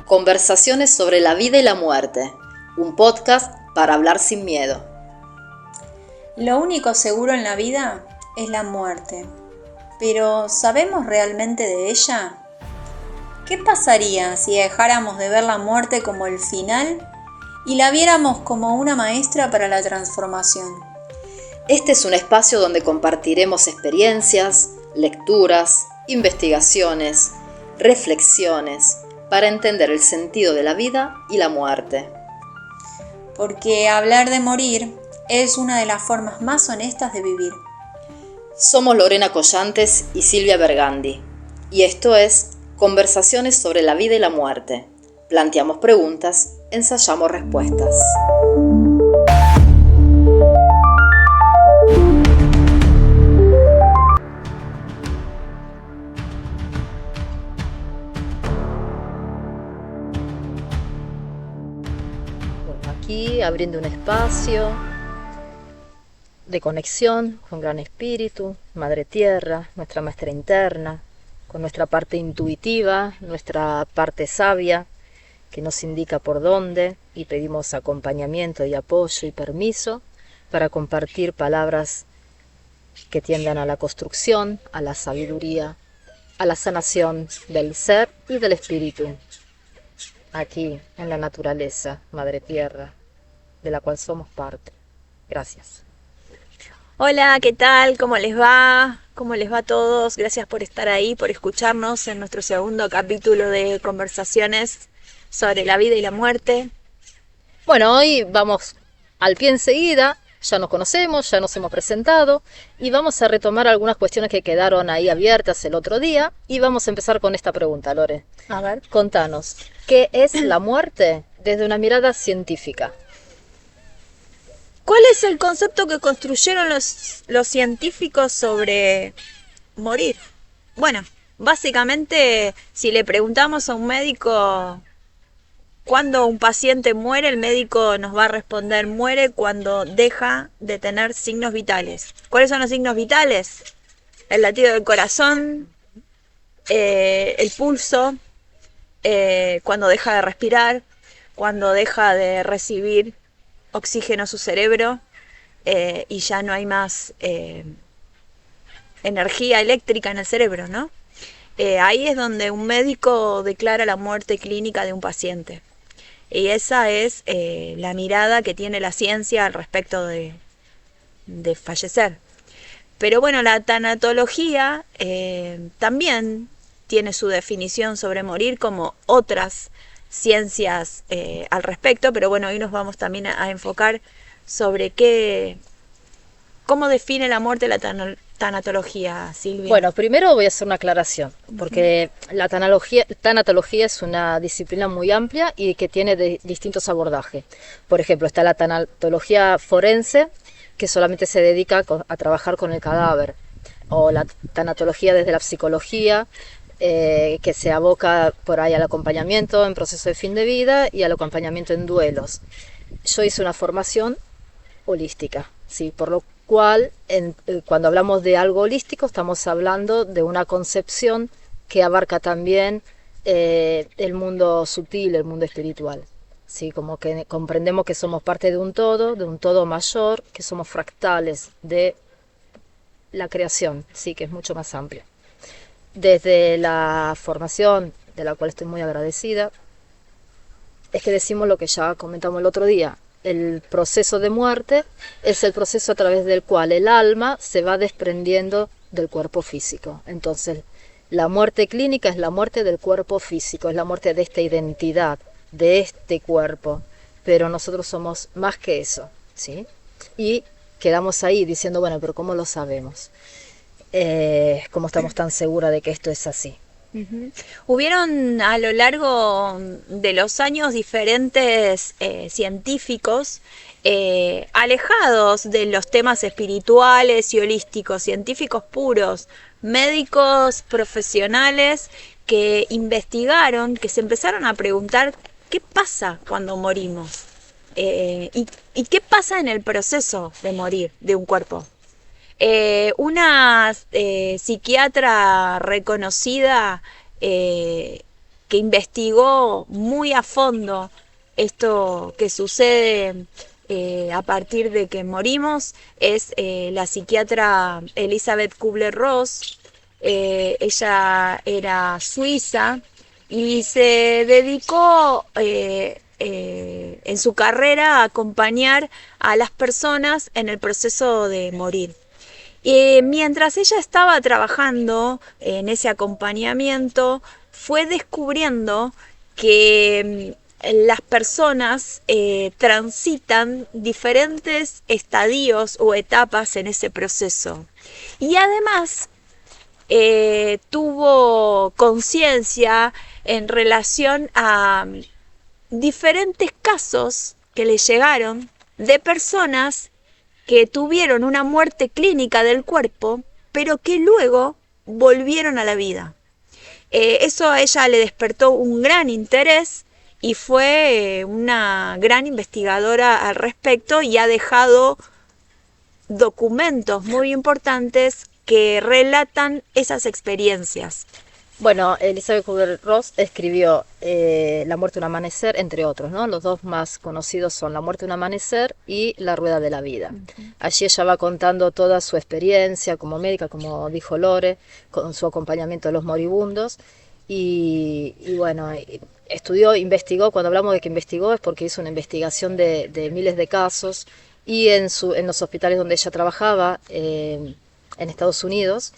Conversaciones sobre la vida y la muerte, un podcast para hablar sin miedo. Lo único seguro en la vida es la muerte, pero ¿sabemos realmente de ella? ¿Qué pasaría si dejáramos de ver la muerte como el final y la viéramos como una maestra para la transformación? Este es un espacio donde compartiremos experiencias, lecturas, investigaciones, reflexiones, para entender el sentido de la vida y la muerte. Porque hablar de morir es una de las formas más honestas de vivir. Somos Lorena Collantes y Silvia Bergandi, y esto es Conversaciones sobre la vida y la muerte. Planteamos preguntas, ensayamos respuestas. Aquí abriendo un espacio de conexión con Gran Espíritu, Madre Tierra, nuestra maestra interna, con nuestra parte intuitiva, nuestra parte sabia, que nos indica por dónde, y pedimos acompañamiento y apoyo y permiso para compartir palabras que tiendan a la construcción, a la sabiduría, a la sanación del ser y del espíritu, aquí en la naturaleza, Madre Tierra, de la cual somos parte. Gracias. Hola, ¿qué tal? ¿Cómo les va? ¿Cómo les va a todos? Gracias por estar ahí, por escucharnos en nuestro segundo capítulo de Conversaciones sobre la vida y la muerte. Bueno, hoy vamos al pie enseguida, ya nos conocemos, ya nos hemos presentado y vamos a retomar algunas cuestiones que quedaron ahí abiertas el otro día y vamos a empezar con esta pregunta, Lore. A ver. Contanos, ¿qué es la muerte desde una mirada científica? ¿Cuál es el concepto que construyeron los científicos sobre morir? Bueno, básicamente, si le preguntamos a un médico cuándo un paciente muere, el médico nos va a responder: muere cuando deja de tener signos vitales. ¿Cuáles son los signos vitales? El latido del corazón, el pulso, cuando deja de respirar, cuando deja de recibir oxígeno a su cerebro y ya no hay más energía eléctrica en el cerebro, ¿no? Ahí es donde un médico declara la muerte clínica de un paciente. Y esa es la mirada que tiene la ciencia al respecto de fallecer. Pero bueno, la tanatología también tiene su definición sobre morir, como otras ciencias al respecto, pero bueno, hoy nos vamos también a enfocar sobre cómo define la muerte la tanatología, Silvia. Bueno, primero voy a hacer una aclaración, porque la tanatología es una disciplina muy amplia y que tiene distintos abordajes. Por ejemplo, está la tanatología forense, que solamente se dedica a trabajar con el cadáver, o la tanatología desde la psicología, que se aboca por ahí al acompañamiento en proceso de fin de vida y al acompañamiento en duelos. Yo hice una formación holística, ¿sí? Por lo cual cuando hablamos de algo holístico estamos hablando de una concepción que abarca también el mundo sutil, el mundo espiritual, ¿sí? Como que comprendemos que somos parte de un todo mayor, que somos fractales de la creación, sí, que es mucho más amplio. Desde la formación, de la cual estoy muy agradecida, es que decimos lo que ya comentamos el otro día: el proceso de muerte es el proceso a través del cual el alma se va desprendiendo del cuerpo físico. Entonces, la muerte clínica es la muerte del cuerpo físico, es la muerte de esta identidad, de este cuerpo, pero nosotros somos más que eso, ¿sí? Y quedamos ahí diciendo, bueno, pero ¿cómo lo sabemos? ¿Cómo estamos tan seguras de que esto es así? Uh-huh. Hubieron a lo largo de los años diferentes científicos alejados de los temas espirituales y holísticos, científicos puros, médicos profesionales que investigaron, que se empezaron a preguntar qué pasa cuando morimos y qué pasa en el proceso de morir de un cuerpo. Una psiquiatra reconocida que investigó muy a fondo esto que sucede a partir de que morimos, es la psiquiatra Elizabeth Kubler-Ross. Ella era suiza y se dedicó en su carrera a acompañar a las personas en el proceso de morir. Mientras ella estaba trabajando en ese acompañamiento, fue descubriendo que las personas transitan diferentes estadios o etapas en ese proceso. Y además tuvo conciencia en relación a diferentes casos que le llegaron de personas que tuvieron una muerte clínica del cuerpo, pero que luego volvieron a la vida. Eso a ella le despertó un gran interés y fue una gran investigadora al respecto y ha dejado documentos muy importantes que relatan esas experiencias. Bueno, Elizabeth Kubler-Ross escribió La muerte de un amanecer, entre otros, ¿no? Los dos más conocidos son La muerte de un amanecer y La rueda de la vida. Allí ella va contando toda su experiencia como médica, como dijo Lore, con su acompañamiento de los moribundos. Y bueno, estudió, investigó. Cuando hablamos de que investigó es porque hizo una investigación de miles de casos. Y en los hospitales donde ella trabajaba, en Estados Unidos,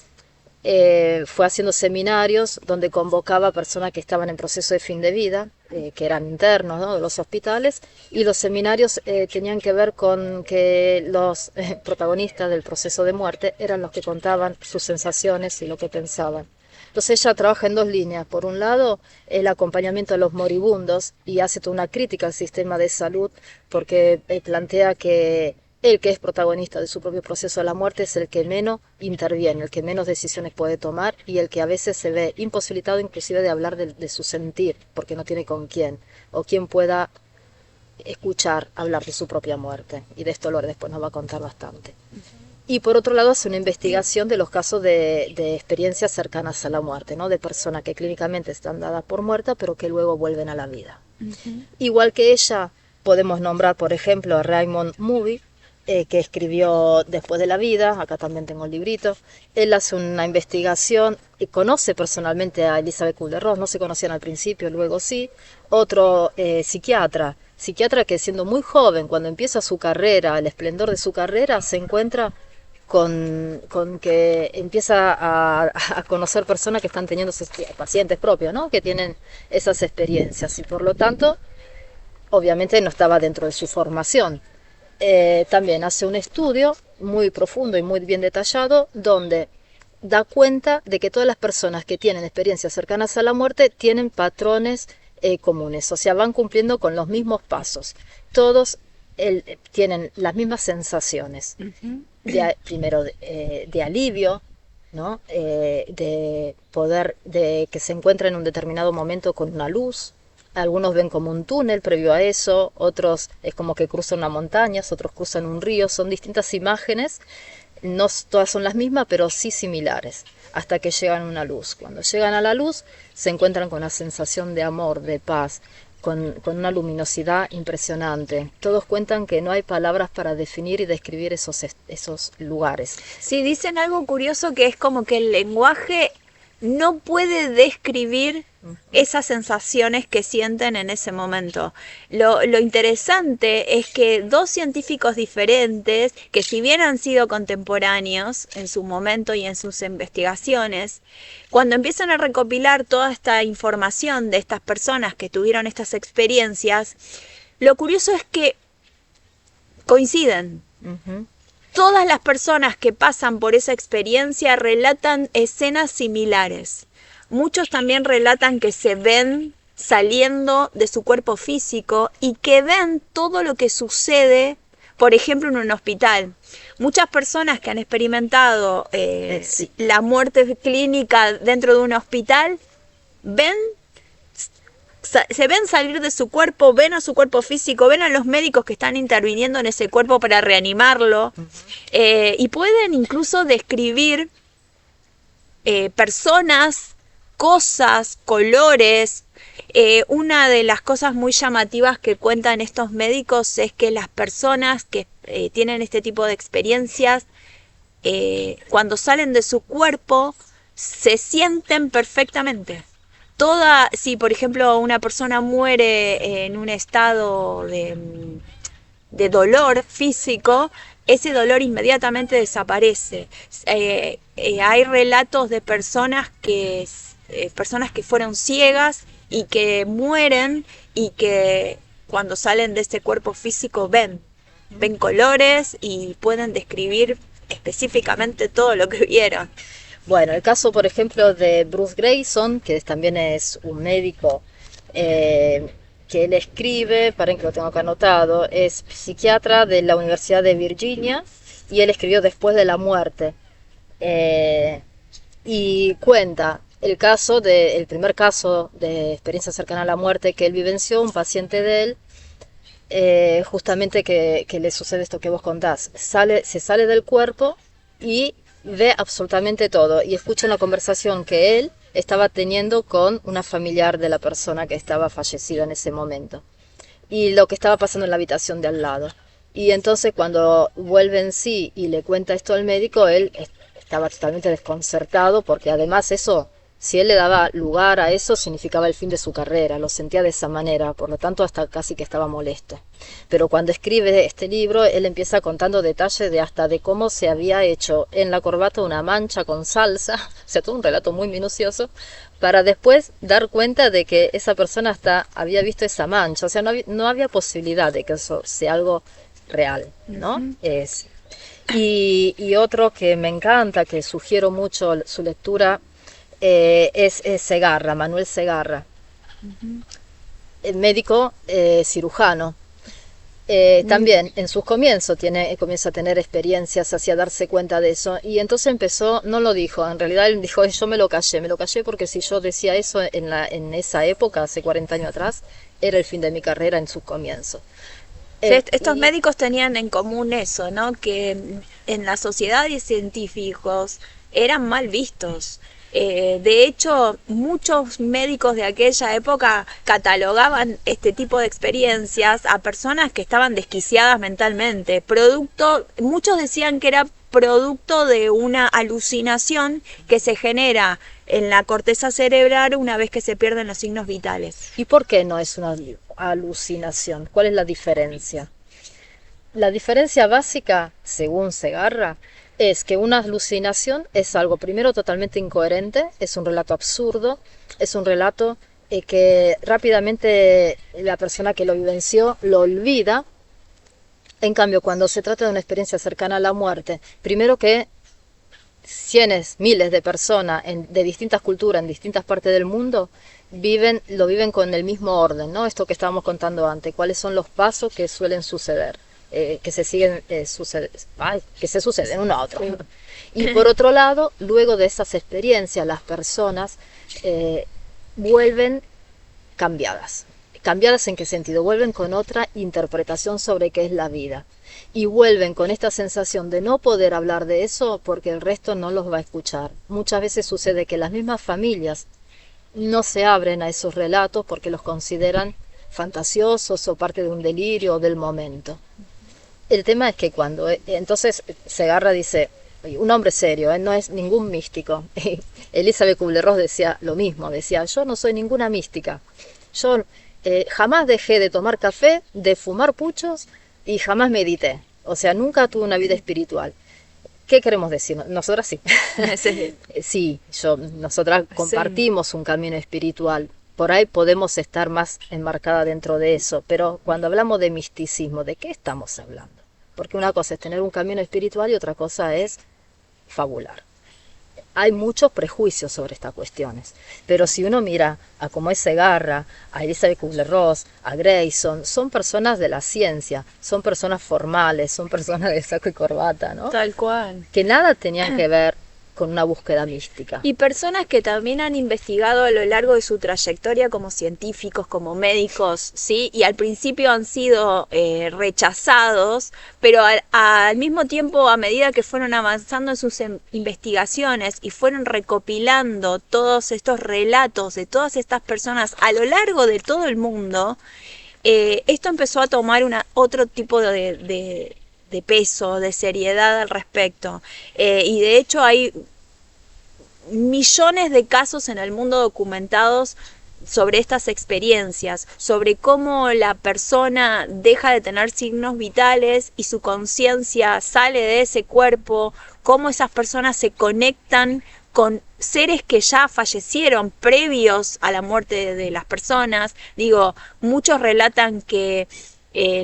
fue haciendo seminarios donde convocaba a personas que estaban en proceso de fin de vida, que eran internos, ¿no?, de los hospitales, y los seminarios tenían que ver con que los protagonistas del proceso de muerte eran los que contaban sus sensaciones y lo que pensaban. Entonces ella trabaja en dos líneas. Por un lado, el acompañamiento a los moribundos, y hace toda una crítica al sistema de salud, porque plantea que el que es protagonista de su propio proceso de la muerte es el que menos interviene, el que menos decisiones puede tomar y el que a veces se ve imposibilitado inclusive de hablar de su sentir, porque no tiene con quién, o quien pueda escuchar hablar de su propia muerte. Y de esto Lore después nos va a contar bastante. Y por otro lado hace una investigación de los casos de experiencias cercanas a la muerte, ¿no?, de personas que clínicamente están dadas por muertas pero que luego vuelven a la vida. Igual que ella, podemos nombrar por ejemplo a Raymond Moody, que escribió Después de la vida. Acá también tengo el librito. Él hace una investigación y conoce personalmente a Elizabeth Kubler-Ross. No se conocían al principio, luego sí. Otro psiquiatra que siendo muy joven, cuando empieza su carrera, el esplendor de su carrera, se encuentra con que empieza a conocer personas que están teniendo pacientes propios, ¿no?, que tienen esas experiencias, y por lo tanto obviamente no estaba dentro de su formación. También hace un estudio muy profundo y muy bien detallado donde da cuenta de que todas las personas que tienen experiencias cercanas a la muerte tienen patrones comunes, o sea, van cumpliendo con los mismos pasos. Todos tienen las mismas sensaciones, primero de alivio, ¿no?, de poder, de que se encuentra en un determinado momento con una luz. Algunos ven como un túnel previo a eso, otros es como que cruzan una montaña, otros cruzan un río. Son distintas imágenes, no todas son las mismas, pero sí similares, hasta que llegan a una luz. Cuando llegan a la luz se encuentran con una sensación de amor, de paz, con una luminosidad impresionante. Todos cuentan que no hay palabras para definir y describir esos lugares. Sí, dicen algo curioso, que es como que el lenguaje no puede describir esas sensaciones que sienten en ese momento. Lo interesante es que dos científicos diferentes, que si bien han sido contemporáneos en su momento y en sus investigaciones, cuando empiezan a recopilar toda esta información de estas personas que tuvieron estas experiencias, lo curioso es que coinciden. Todas las personas que pasan por esa experiencia relatan escenas similares. Muchos también relatan que se ven saliendo de su cuerpo físico y que ven todo lo que sucede, por ejemplo, en un hospital. Muchas personas que han experimentado la muerte clínica dentro de un hospital se ven salir de su cuerpo, ven a su cuerpo físico, ven a los médicos que están interviniendo en ese cuerpo para reanimarlo, y pueden incluso describir personas cosas, colores. Una de las cosas muy llamativas que cuentan estos médicos es que las personas que tienen este tipo de experiencias, cuando salen de su cuerpo, se sienten perfectamente. Si por ejemplo una persona muere en un estado de dolor físico, ese dolor inmediatamente desaparece. Hay relatos de personas que fueron ciegas y que mueren y que cuando salen de ese cuerpo físico ven colores y pueden describir específicamente todo lo que vieron. Bueno, el caso, por ejemplo, de Bruce Greyson, que también es un médico, que él escribe, paren que lo tengo acá anotado, es psiquiatra de la Universidad de Virginia y él escribió Después de la muerte. Y cuenta el primer caso de experiencia cercana a la muerte que él vivenció, un paciente de él, justamente que le sucede esto que vos contás. Se sale del cuerpo y ve absolutamente todo y escucha una conversación que él estaba teniendo con una familiar de la persona que estaba fallecida en ese momento y lo que estaba pasando en la habitación de al lado. Y entonces cuando vuelve en sí y le cuenta esto al médico, él estaba totalmente desconcertado porque además eso, si él le daba lugar a eso, significaba el fin de su carrera, lo sentía de esa manera, por lo tanto hasta casi que estaba molesto. Pero cuando escribe este libro, él empieza contando detalles de cómo se había hecho en la corbata una mancha con salsa, o sea, todo un relato muy minucioso, para después dar cuenta de que esa persona había visto esa mancha, o sea, no había posibilidad de que eso sea algo real, ¿no? Uh-huh. Y otro que me encanta, que sugiero mucho su lectura, es Segarra, Manuel Segarra, uh-huh. Médico cirujano. También en sus comienzos comienza a tener experiencias hacia darse cuenta de eso y entonces empezó, no lo dijo, en realidad él dijo, yo me lo callé porque si yo decía eso en esa época, hace 40 años atrás, era el fin de mi carrera en sus comienzos. Estos médicos tenían en común eso, ¿no? Que en la sociedad de científicos eran mal vistos. De hecho, muchos médicos de aquella época catalogaban este tipo de experiencias a personas que estaban desquiciadas mentalmente. Muchos decían que era producto de una alucinación que se genera en la corteza cerebral una vez que se pierden los signos vitales. ¿Y por qué no es una alucinación? ¿Cuál es la diferencia? La diferencia básica, según Segarra, es que una alucinación es algo, primero, totalmente incoherente, es un relato absurdo, es un relato que rápidamente la persona que lo vivenció lo olvida. En cambio, cuando se trata de una experiencia cercana a la muerte, primero que miles de personas de distintas culturas, en distintas partes del mundo, lo viven con el mismo orden, ¿no? Esto que estábamos contando antes, cuáles son los pasos que suelen suceder. Que se suceden uno a otro. Y por otro lado, luego de esas experiencias, las personas vuelven cambiadas. ¿Cambiadas en qué sentido? Vuelven con otra interpretación sobre qué es la vida. Y vuelven con esta sensación de no poder hablar de eso porque el resto no los va a escuchar. Muchas veces sucede que las mismas familias no se abren a esos relatos porque los consideran fantasiosos o parte de un delirio o del momento. El tema es que entonces Segarra dice, un hombre serio, no es ningún místico. Elizabeth Kubler-Ross decía lo mismo, decía, yo no soy ninguna mística. Yo jamás dejé de tomar café, de fumar puchos y jamás medité. O sea, nunca tuve una vida espiritual. ¿Qué queremos decir? Nosotras sí. Sí, nosotras compartimos un camino espiritual. Por ahí podemos estar más enmarcada dentro de eso, pero cuando hablamos de misticismo, ¿de qué estamos hablando? Porque una cosa es tener un camino espiritual y otra cosa es fabular. Hay muchos prejuicios sobre estas cuestiones, pero si uno mira a como es Segarra, a Elizabeth Kubler-Ross, a Greyson, son personas de la ciencia, son personas formales, son personas de saco y corbata, ¿no? Tal cual. Que nada tenían que ver con una búsqueda mística. Y personas que también han investigado a lo largo de su trayectoria como científicos, como médicos, ¿sí? Y al principio han sido rechazados, pero al mismo tiempo, a medida que fueron avanzando en sus investigaciones y fueron recopilando todos estos relatos de todas estas personas a lo largo de todo el mundo, esto empezó a tomar otro tipo de peso, de seriedad al respecto. Y de hecho hay millones de casos en el mundo documentados sobre estas experiencias, sobre cómo la persona deja de tener signos vitales y su conciencia sale de ese cuerpo, cómo esas personas se conectan con seres que ya fallecieron previos a la muerte de las personas. Digo, muchos relatan que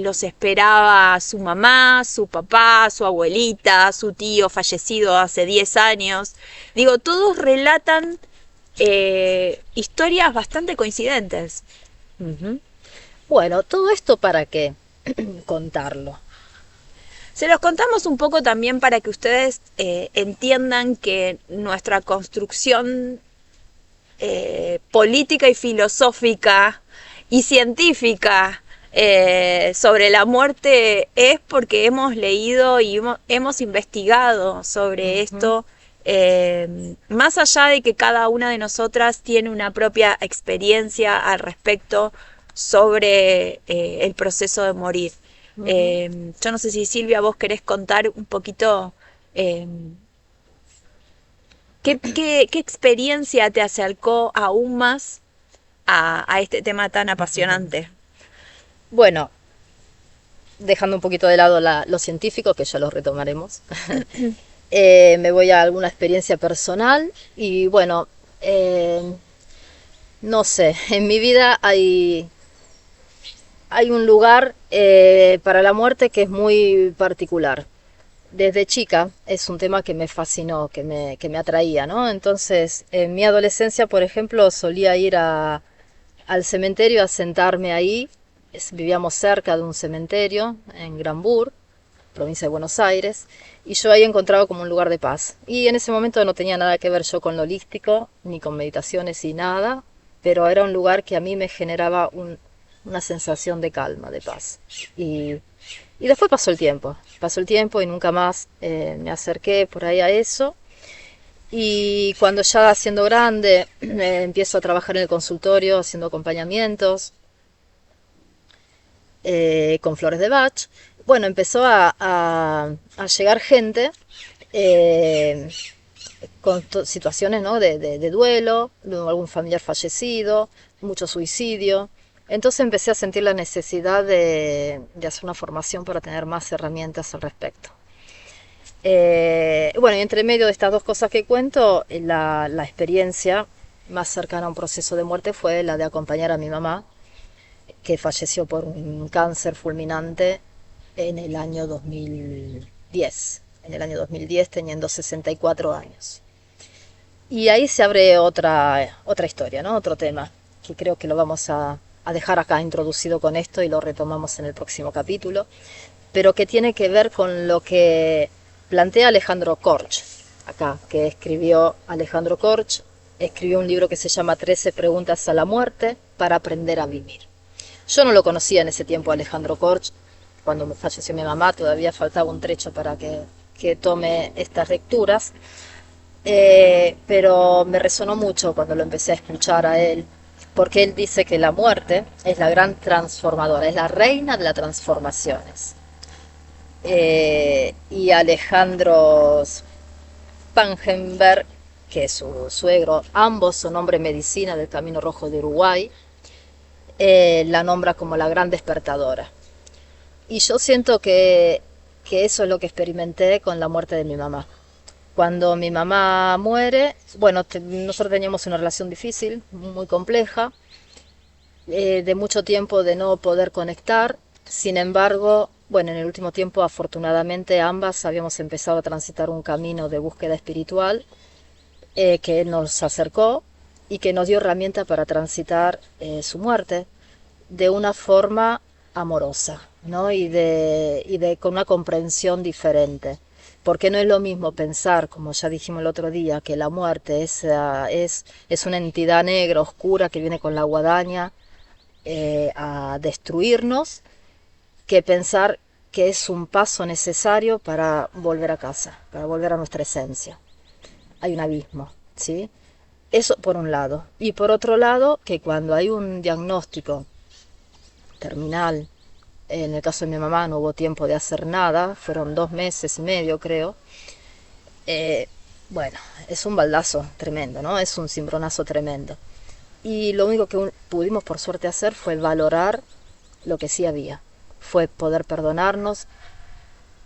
los esperaba su mamá, su papá, su abuelita, su tío fallecido hace 10 años. Digo, todos relatan historias bastante coincidentes. Uh-huh. Bueno, todo esto para qué contarlo. Se los contamos un poco también para que ustedes entiendan que nuestra construcción política y filosófica y científica sobre la muerte es porque hemos leído y hemos investigado sobre esto, más allá de que cada una de nosotras tiene una propia experiencia al respecto sobre el proceso de morir. Yo no sé si Silvia, vos querés contar un poquito qué experiencia te acercó aún más a este tema tan apasionante. Bueno, dejando un poquito de lado lo científico, que ya lo retomaremos, me voy a alguna experiencia personal y bueno, no sé, en mi vida hay un lugar para la muerte que es muy particular. Desde chica es un tema que me fascinó, que me atraía, ¿no? Entonces, en mi adolescencia, por ejemplo, solía ir al cementerio a sentarme ahí. Vivíamos cerca de un cementerio en Granbur, provincia de Buenos Aires, y yo ahí encontraba como un lugar de paz. Y en ese momento no tenía nada que ver yo con lo holístico, ni con meditaciones y nada, pero era un lugar que a mí me generaba una sensación de calma, de paz. Y después pasó el tiempo y nunca más me acerqué por ahí a eso. Y cuando ya siendo grande empiezo a trabajar en el consultorio haciendo acompañamientos con flores de Bach, bueno, empezó a llegar gente con situaciones, ¿no? de duelo, de algún familiar fallecido, mucho suicidio. Entonces empecé a sentir la necesidad de hacer una formación para tener más herramientas al respecto. Bueno, y entre medio de estas dos cosas que cuento, la experiencia más cercana a un proceso de muerte fue la de acompañar a mi mamá, que falleció por un cáncer fulminante en el año 2010. En el año 2010, teniendo 64 años. Y ahí se abre otra historia, ¿no? Otro tema, que creo que lo vamos a dejar acá introducido con esto y lo retomamos en el próximo capítulo, pero que tiene que ver con lo que plantea Alejandro Korch, acá, que escribió Alejandro Korch, escribió un libro que se llama 13 preguntas a la muerte para aprender a vivir. Yo no lo conocía en ese tiempo, Alejandro Korch. Cuando me falleció mi mamá todavía faltaba un trecho para que tome estas lecturas, pero me resonó mucho cuando lo empecé a escuchar a él, porque él dice que la muerte es la gran transformadora, es la reina de las transformaciones. Y Alejandro Spangenberg, que es su suegro, ambos son hombres medicina del Camino Rojo de Uruguay, la nombra como la gran despertadora. Y yo siento que eso es lo que experimenté con la muerte de mi mamá. Cuando mi mamá muere, bueno, nosotros teníamos una relación difícil, muy compleja, de mucho tiempo de no poder conectar. Sin embargo, bueno, en el último tiempo, afortunadamente, ambas habíamos empezado a transitar un camino de búsqueda espiritual que nos acercó y que nos dio herramientas para transitar su muerte de una forma amorosa, ¿no? y con una comprensión diferente. porque no es lo mismo pensar, como ya dijimos el otro día, que la muerte es una entidad negra, oscura, que viene con la guadaña a destruirnos, que pensar que es un paso necesario para volver a casa, para volver a nuestra esencia. Hay un abismo, ¿sí? Eso por un lado. Y por otro lado, que cuando hay un diagnóstico terminal, en el caso de mi mamá no hubo tiempo de hacer nada, fueron 2 meses y medio creo, bueno, es un baldazo tremendo, ¿no? Es un cimbronazo tremendo. Y lo único que pudimos por suerte hacer fue valorar lo que sí había, fue poder perdonarnos,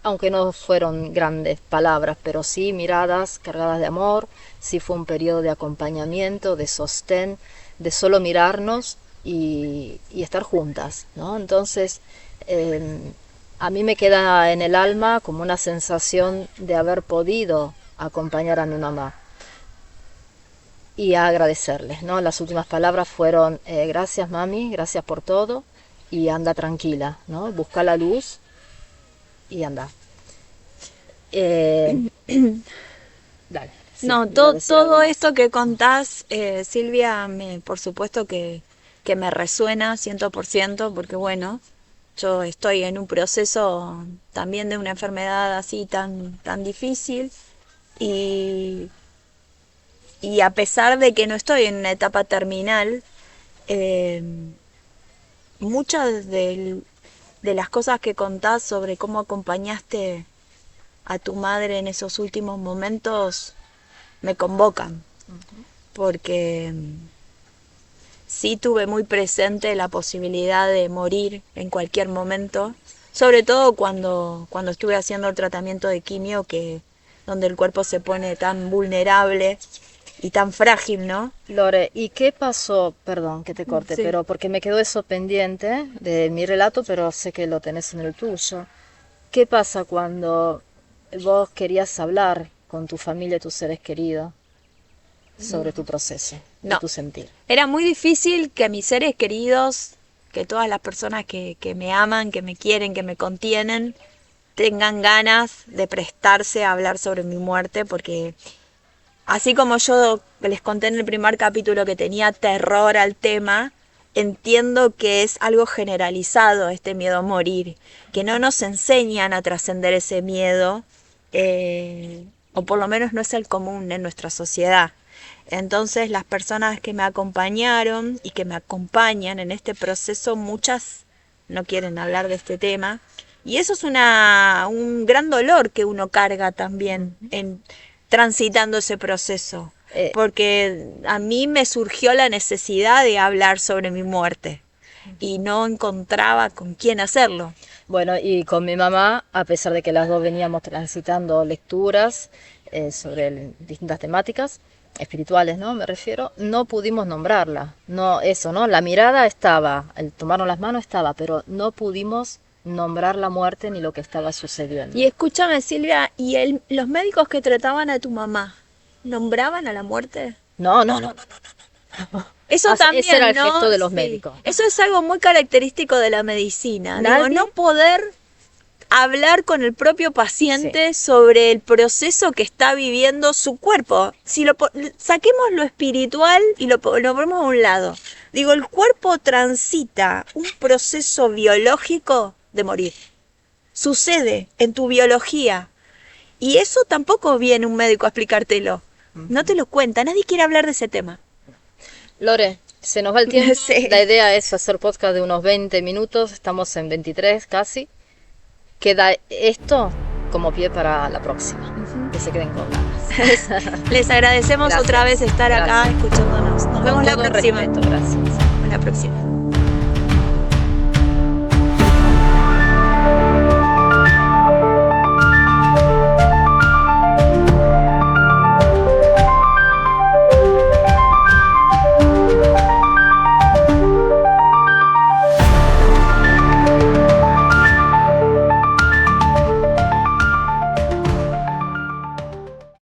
aunque no fueron grandes palabras, pero sí miradas cargadas de amor, sí fue un periodo de acompañamiento, de sostén, de solo mirarnos y estar juntas, ¿no? Entonces, a mí me queda en el alma como una sensación de haber podido acompañar a mi mamá y a agradecerles, ¿no? Las últimas palabras fueron, gracias mami, gracias por todo y anda tranquila, ¿no? Busca la luz y anda. Dale. Sí, No, todo esto que contás, Silvia, por supuesto que me resuena 100%, porque bueno, yo estoy en un proceso también de una enfermedad así tan difícil y a pesar de que no estoy en una etapa terminal, muchas de las cosas que contás sobre cómo acompañaste a tu madre en esos últimos momentos me convocan, porque sí tuve muy presente la posibilidad de morir en cualquier momento, sobre todo cuando estuve haciendo el tratamiento de quimio, donde el cuerpo se pone tan vulnerable y tan frágil, ¿no? Lore, ¿y qué pasó? Perdón que te corte, Sí. pero porque me quedó eso pendiente de mi relato, pero sé que lo tenés en el tuyo. ¿Qué pasa cuando vos querías hablar con tu familia y tus seres queridos sobre tu proceso, de No. tu sentir? Era muy difícil que mis seres queridos, que todas las personas que me aman, que me quieren, que me contienen, tengan ganas de prestarse a hablar sobre mi muerte, porque así como yo les conté en el primer capítulo que tenía terror al tema, entiendo que es algo generalizado este miedo a morir, que no nos enseñan a trascender ese miedo, o por lo menos no es el común en nuestra sociedad. Entonces las personas que me acompañaron y que me acompañan en este proceso, muchas no quieren hablar de este tema. Y eso es un gran dolor que uno carga también en transitando ese proceso. Porque a mí me surgió la necesidad de hablar sobre mi muerte y no encontraba con quién hacerlo. Bueno, y con mi mamá, a pesar de que las dos veníamos transitando lecturas sobre distintas temáticas espirituales, ¿no? Me refiero, no pudimos nombrarla. No, eso, ¿no? La mirada estaba, el tomarnos las manos estaba, pero no pudimos nombrar la muerte ni lo que estaba sucediendo. Y escúchame, Silvia, ¿y los médicos que trataban a tu mamá nombraban a la muerte? No. Eso también, ese era el ¿no? gesto de los Sí. médicos. Eso es algo muy característico de la medicina. Digo, Nadie- no poder hablar con el propio paciente sobre el proceso que está viviendo su cuerpo. Si saquemos lo espiritual y lo ponemos a un lado. Digo, el cuerpo transita un proceso biológico de morir. Sucede en tu biología. Y eso tampoco viene un médico a explicártelo. No te lo cuenta, nadie quiere hablar de ese tema. Lore, se nos va el tiempo. Sí. La idea es hacer podcast de unos 20 minutos. Estamos en 23 casi. Queda esto como pie para la próxima. Que se queden con ganas. Les agradecemos Gracias. otra vez estar acá Gracias. escuchándonos. Nos vemos Con la todo próxima. respeto, gracias. La próxima.